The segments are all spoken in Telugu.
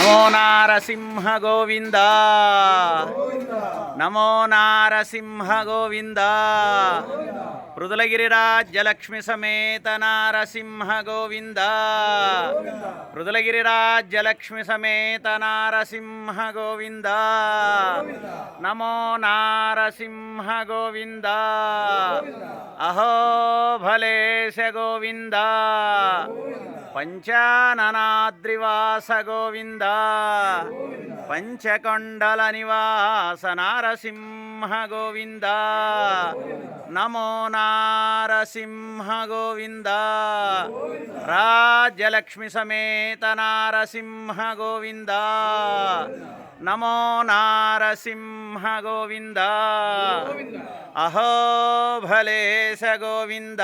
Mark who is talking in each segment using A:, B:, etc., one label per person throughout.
A: నమో నారసింహ గోవింద, నమో నారసింహ గోవింద. పృథులగిరిరాజ్యలక్ష్మి సమేత నారసింహ గోవింద, పృథులగిరిరాజ్యలక్ష్మి సమేత నారసింహ గోవింద. నమో నారసింహ గోవింద, అహో భలేశ గోవింద. పంచాననాద్రివాస గోవింద, పంచకొండల నివాస నారసింహ గోవింద. నమో నారసింహ గోవింద, రాజ్యలక్ష్మి సమేత నారసింహ గోవింద. నమో నారసింహ గోవింద, అహో భలేశ గోవింద.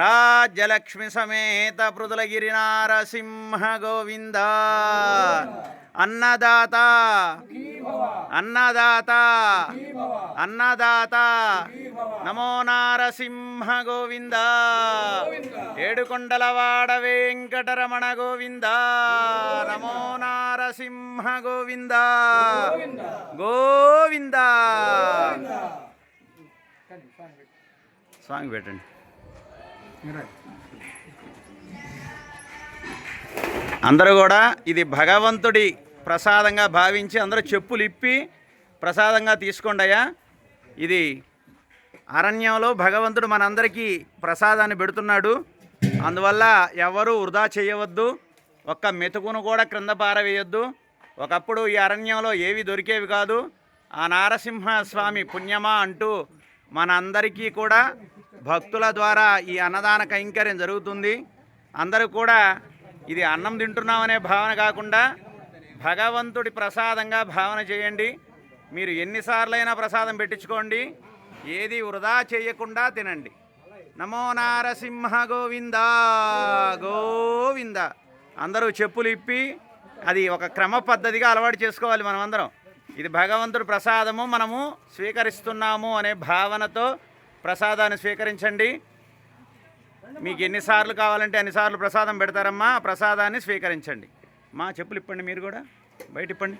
A: రాజ్యలక్ష్మి సమేత పృథులగిరి నారసింహ గోవింద. అన్నదాత అన్నదాత అన్నదాత నమో నారసింహ గోవింద. ఏడుకొండలవాడ వెంకటరమణ గోవింద. నమో నారసింహ గోవింద గోవింద. సాంగ్ పెట్టండి. అందరూ కూడా ఇది భగవంతుడి ప్రసాదంగా భావించి అందరూ చెప్పులు ఇప్పి ప్రసాదంగా తీసుకోండి అయ్యా. ఇది అరణ్యంలో భగవంతుడు మనందరికీ ప్రసాదాన్ని పెడుతున్నాడు. అందువల్ల ఎవరు వృధా చేయవద్దు, ఒక్క మెతుకును కూడా క్రింద పారవేయొద్దు. ఒకప్పుడు ఈ అరణ్యంలో ఏవి దొరికేవి కాదు. ఆ నారసింహస్వామి పుణ్యమా అంటూ మనందరికీ కూడా భక్తుల ద్వారా ఈ అన్నదాన కైంకర్యం జరుగుతుంది. అందరూ కూడా ఇది అన్నం తింటున్నామనే భావన కాకుండా భగవంతుడి ప్రసాదంగా భావన చేయండి. మీరు ఎన్నిసార్లైనా ప్రసాదం పెట్టించుకోండి, ఏది వృధా చేయకుండా తినండి. నమో నారసింహ గోవింద గోవింద. అందరూ చెప్పులు ఇప్పి అది ఒక క్రమ పద్ధతిగా అలవాటు చేసుకోవాలి మనమందరం. ఇది భగవంతుడి ప్రసాదము, మనము స్వీకరిస్తున్నాము అనే భావనతో ప్రసాదాన్ని స్వీకరించండి. మీకు ఎన్నిసార్లు కావాలంటే అన్నిసార్లు ప్రసాదం పెడతారమ్మా. ప్రసాదాన్ని స్వీకరించండి. మా చెప్పులు ఇప్పండి, మీరు కూడా బయట ఇప్పండి.